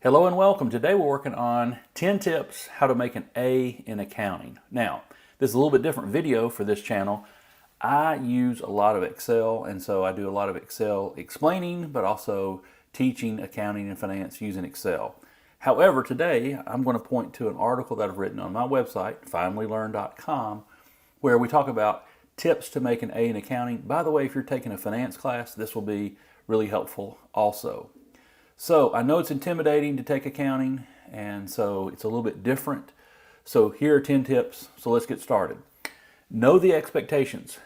Hello and welcome. Today we're working on 10 tips how to make an A in accounting. Now, this is a little bit different video for this channel. I use a lot of Excel, and so I do a lot of Excel explaining, but also teaching accounting and finance using Excel. However, today I'm going to point to an article that I've written on my website, finallylearn.com, where we talk about tips to make an A in accounting. By the way, if you're taking a finance class, this will be really helpful also. So I know it's intimidating to take accounting, and so it's a little bit different. So here are 10 tips. So let's get started. Know the expectations.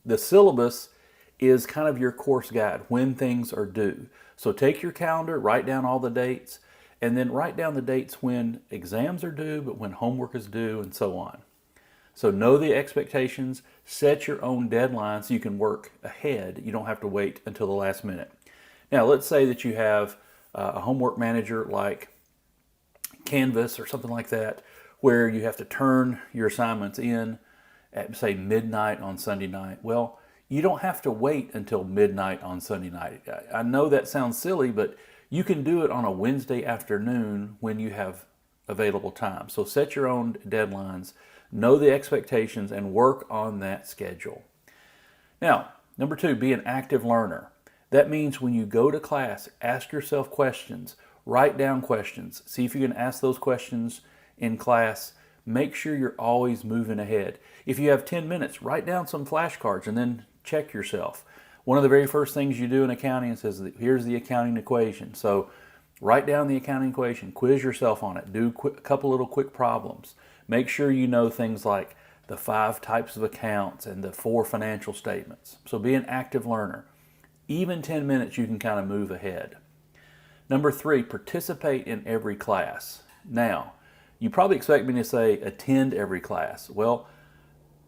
The syllabus is kind of your course guide when things are due. So take your calendar, write down all the dates, and then write down the dates when exams are due, but when homework is due, and so on. So know the expectations, set your own deadline so you can work ahead. You don't have to wait until the last minute. Now let's say that you have a homework manager like Canvas or something like that, where you have to turn your assignments in at, say, midnight on Sunday night. Well, you don't have to wait until midnight on Sunday night. I know that sounds silly, but you can do it on a Wednesday afternoon when you have available time. So set your own deadlines, know the expectations, and work on that schedule. Now, number 2, be an active learner. That means when you go to class, ask yourself questions, write down questions, see if you can ask those questions in class. Make sure you're always moving ahead. If you have 10 minutes, write down some flashcards and then check yourself. One of the very first things you do in accounting says, here's the accounting equation. So write down the accounting equation, quiz yourself on it, do a couple little quick problems. Make sure you know things like the 5 types of accounts and the 4 financial statements. So be an active learner. Even 10 minutes, you can kind of move ahead. Number 3, participate in every class. Now, you probably expect me to say attend every class. Well,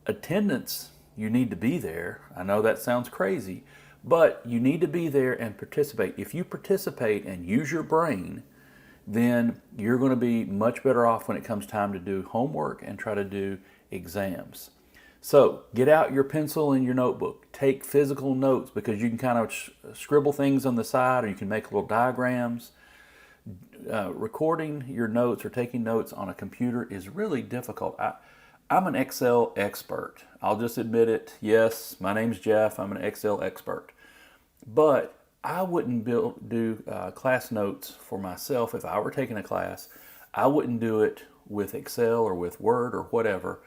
attendance, you need to be there. I know that sounds crazy, but you need to be there and participate. If you participate and use your brain, then you're going to be much better off when it comes time to do homework and try to do exams. So get out your pencil and your notebook. Take physical notes because you can kind of scribble things on the side, or you can make little diagrams. Recording your notes or taking notes on a computer is really difficult. I'm an Excel expert. I'll just admit it. Yes, my name's Jeff. I'm an Excel expert. But I wouldn't do class notes for myself if I were taking a class. I wouldn't do it with Excel or with Word or whatever.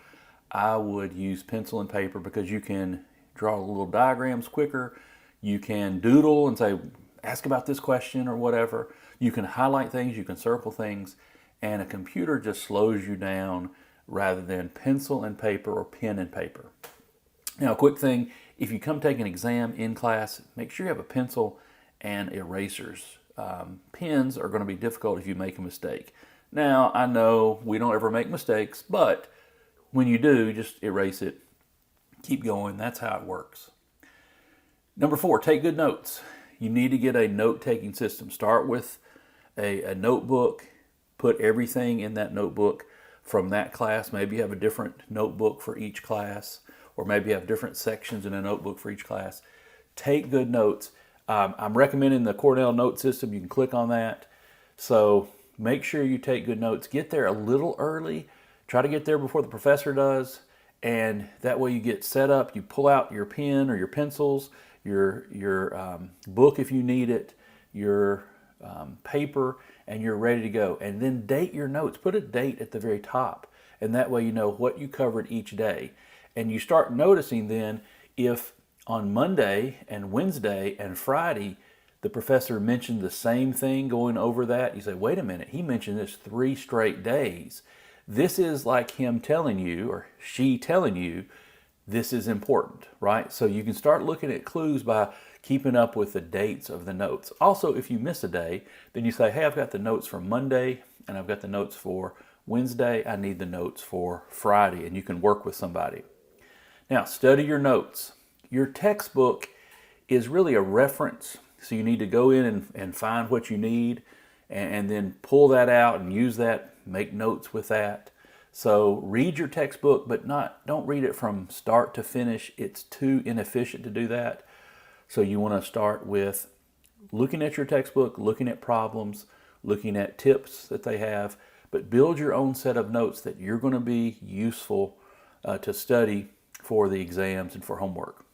I would use pencil and paper because you can draw little diagrams quicker. You can doodle and say, ask about this question or whatever. You can highlight things, you can circle things, and a computer just slows you down rather than pencil and paper or pen and paper. Now, a quick thing, if you come take an exam in class, make sure you have a pencil and erasers. Pens are going to be difficult if you make a mistake. Now, I know we don't ever make mistakes, but when you do, just erase it. Keep going. That's how it works. Number 4, take good notes. You need to get a note-taking system. Start with a notebook. Put everything in that notebook from that class. Maybe you have a different notebook for each class, or maybe you have different sections in a notebook for each class. Take good notes. I'm recommending the Cornell note system. You can click on that. So make sure you take good notes. Get there a little early. Try to get there before the professor does, and that way you get set up. You pull out your pen or your pencils, your book if you need it, your paper, and you're ready to go. And then date your notes. Put a date at the very top, and that way you know what you covered each day. And you start noticing then if on Monday and Wednesday and Friday the professor mentioned the same thing going over that, you say, wait a minute, he mentioned this 3 straight days. This is like him telling you, or she telling you, this is important, right? So you can start looking at clues by keeping up with the dates of the notes. Also, if you miss a day, then you say, hey, I've got the notes for Monday, and I've got the notes for Wednesday. I need the notes for Friday, and you can work with somebody. Now, study your notes. Your textbook is really a reference, so you need to go in and find what you need, and then pull that out and use that. Make notes with that. So read your textbook, but don't read it from start to finish. It's too inefficient to do that. So you want to start with looking at your textbook, looking at problems, looking at tips that they have, but build your own set of notes that you're going to be useful to study for the exams and for homework.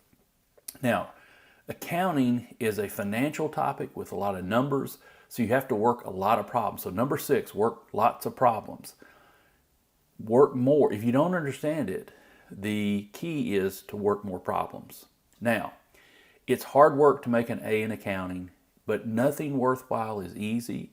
Now, accounting is a financial topic with a lot of numbers, so you have to work a lot of problems. So number 6, work lots of problems. Work more. If you don't understand it, the key is to work more problems. Now, it's hard work to make an A in accounting, but nothing worthwhile is easy.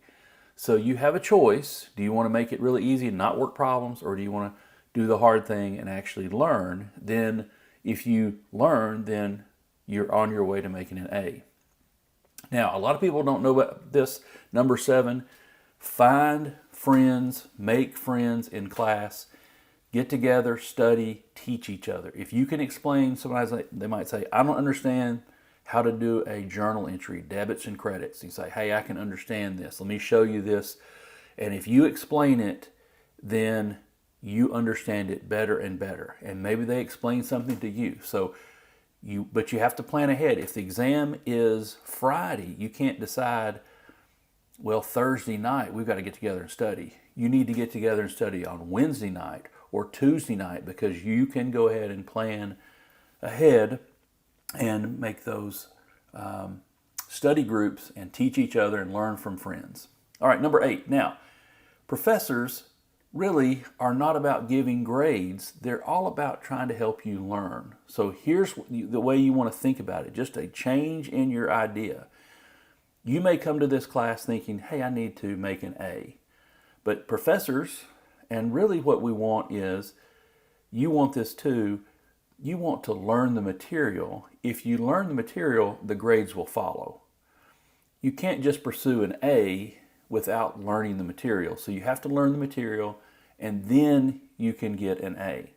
So you have a choice. Do you want to make it really easy and not work problems, or do you want to do the hard thing and actually learn? Then if you learn, then you're on your way to making an A. Now, a lot of people don't know about this. Number 7, find friends, make friends in class, get together, study, teach each other. If you can explain, sometimes they might say, I don't understand how to do a journal entry, debits and credits. You say, hey, I can understand this. Let me show you this. And if you explain it, then you understand it better and better. And maybe they explain something to you. But you have to plan ahead. If the exam is Friday, you can't decide, well, Thursday night, we've got to get together and study. You need to get together and study on Wednesday night or Tuesday night, because you can go ahead and plan ahead and make those study groups and teach each other and learn from friends. All right, number 8. Now, professors really are not about giving grades. They're all about trying to help you learn. So here's the way you want to think about it, just a change in your idea. You may come to this class thinking, hey, I need to make an A. But professors, and really what we want is, you want this too, you want to learn the material. If you learn the material, the grades will follow. You can't just pursue an A without learning the material. So you have to learn the material, and then you can get an A.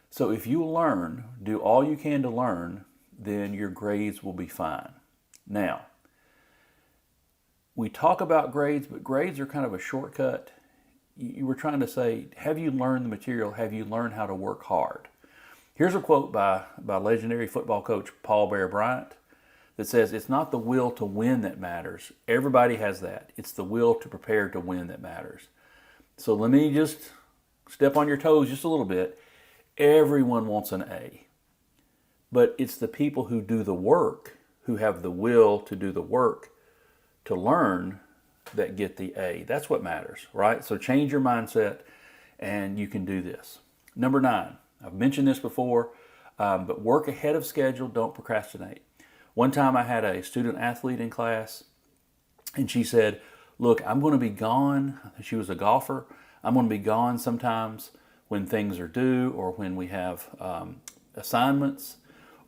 So if you learn, do all you can to learn, then your grades will be fine. Now, we talk about grades, but grades are kind of a shortcut. You were trying to say, have you learned the material? Have you learned how to work hard? Here's a quote by legendary football coach Paul Bear Bryant that says, it's not the will to win that matters. Everybody has that. It's the will to prepare to win that matters. So let me just step on your toes just a little bit. Everyone wants an A. But it's the people who do the work, who have the will to do the work, to learn, that get the A. That's what matters, right? So change your mindset and you can do this. Number 9, I've mentioned this before, but work ahead of schedule, don't procrastinate. One time I had a student athlete in class, and she said, look, I'm going to be gone. She was a golfer. I'm going to be gone sometimes when things are due, or when we have assignments,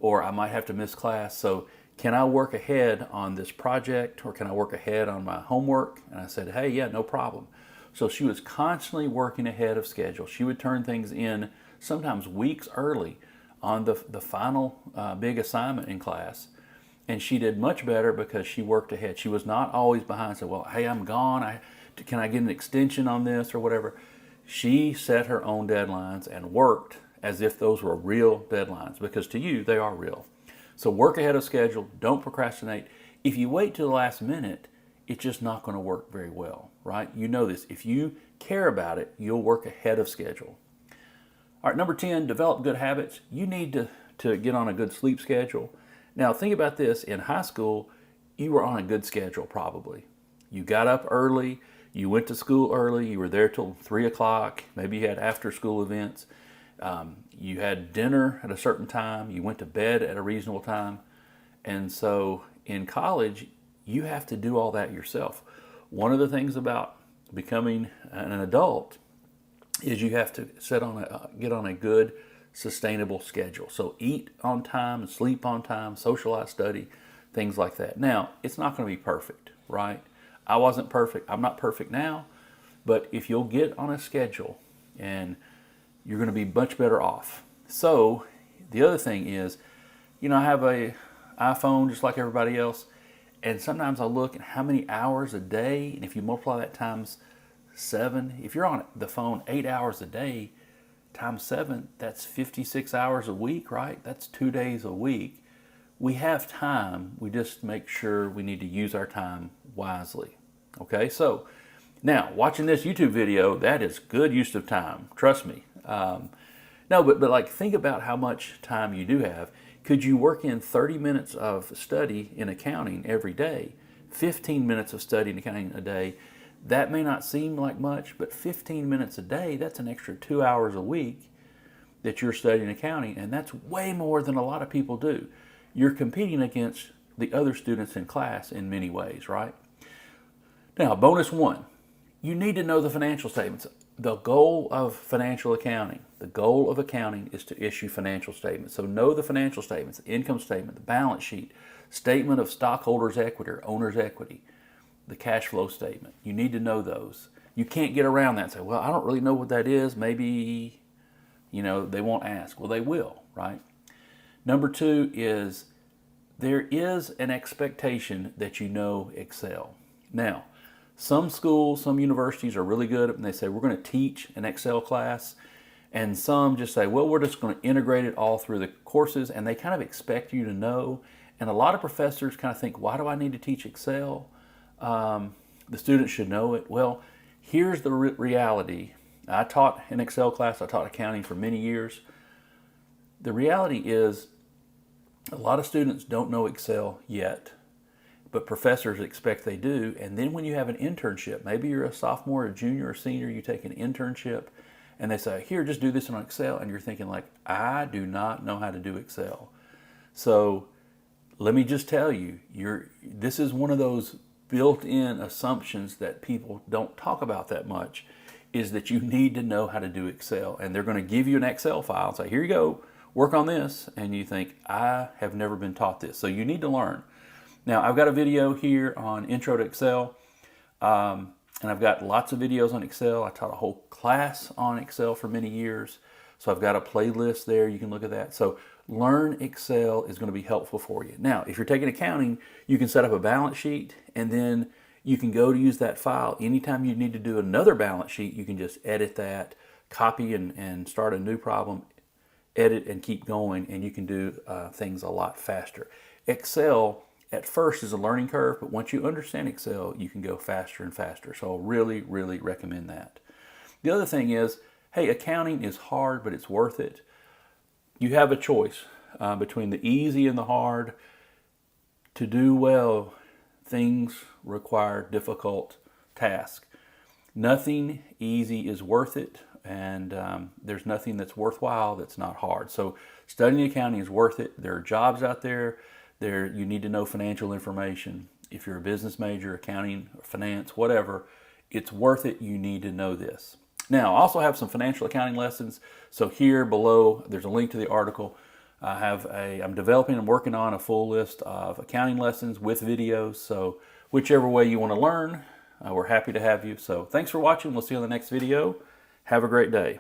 or I might have to miss class. So can I work ahead on this project, or can I work ahead on my homework? And I said, hey, yeah, no problem. So she was constantly working ahead of schedule. She would turn things in sometimes weeks early on the final big assignment in class. And she did much better because she worked ahead. She was not always behind, said, well, hey, I'm gone. Can I get an extension on this or whatever? She set her own deadlines and worked as if those were real deadlines, because to you, they are real. So work ahead of schedule. Don't procrastinate. If you wait till the last minute, it's just not going to work very well, right? You know this. If you care about it, you'll work ahead of schedule. All right, number 10, develop good habits. You need to get on a good sleep schedule. Now, think about this. In high school, you were on a good schedule probably. You got up early. You went to school early. You were there till 3 o'clock. Maybe you had after-school events. You had dinner at a certain time. You went to bed at a reasonable time. And so in college, you have to do all that yourself. One of the things about becoming an adult is you have to get on a good, sustainable schedule. So eat on time, sleep on time, socialize, study, things like that. Now, it's not going to be perfect, right? I wasn't perfect. I'm not perfect now. But if you'll get on a schedule, and you're going to be much better off. So the other thing is, I have a iPhone just like everybody else. And sometimes I look at how many hours a day, and if you multiply that times 7, if you're on the phone 8 hours a day times 7, that's 56 hours a week, right? That's 2 days a week. We have time. We just make sure we need to use our time wisely. Okay, so Now, watching this YouTube video, that is good use of time. Trust me. No, but like think about how much time you do have. Could you work in 30 minutes of study in accounting every day? 15 minutes of study in accounting a day? That may not seem like much, but 15 minutes a day, that's an extra 2 hours a week that you're studying accounting, and that's way more than a lot of people do. You're competing against the other students in class in many ways, right? Now, bonus one, you need to know the financial statements. The goal of financial accounting, the goal of accounting is to issue financial statements. So know the financial statements, the income statement, the balance sheet, statement of stockholders' equity or owner's equity, the cash flow statement. You need to know those. You can't get around that and say, well, I don't really know what that is. Maybe, they won't ask. Well, they will, right? Number two is there is an expectation that you know Excel. Now, some schools, some universities are really good and they say, we're going to teach an Excel class. And some just say, well, we're just going to integrate it all through the courses. And they kind of expect you to know. And a lot of professors kind of think, why do I need to teach Excel? The students should know it. Well, here's the reality. I taught an Excel class. I taught accounting for many years. The reality is a lot of students don't know Excel yet, but professors expect they do. And then when you have an internship, maybe you're a sophomore, a junior, or senior, you take an internship and they say, here, just do this on Excel. And you're thinking like, I do not know how to do Excel. So let me just tell you, this is one of those built-in assumptions that people don't talk about that much, is that you need to know how to do Excel. And they're going to give you an Excel file and say, here you go, work on this. And you think, I have never been taught this. So you need to learn. Now, I've got a video here on Intro to Excel, and I've got lots of videos on Excel. I taught a whole class on Excel for many years. So I've got a playlist there. You can look at that. So Learn Excel is going to be helpful for you. Now, if you're taking accounting, you can set up a balance sheet, and then you can go to use that file. Anytime you need to do another balance sheet, you can just edit that, copy and start a new problem, edit and keep going, and you can do things a lot faster. Excel at first is a learning curve, but once you understand Excel, you can go faster and faster. So I'll really, really recommend that. The other thing is, hey, accounting is hard, but it's worth it. You have a choice between the easy and the hard. To do well, things require difficult tasks. Nothing easy is worth it, and there's nothing that's worthwhile that's not hard. So studying accounting is worth it. There are jobs out there. You need to know financial information. If you're a business major, accounting, finance, whatever, it's worth it. You need to know this. Now, I also have some financial accounting lessons. So here below, there's a link to the article. I'm developing and working on a full list of accounting lessons with videos. So whichever way you want to learn, we're happy to have you. So thanks for watching. We'll see you on the next video. Have a great day.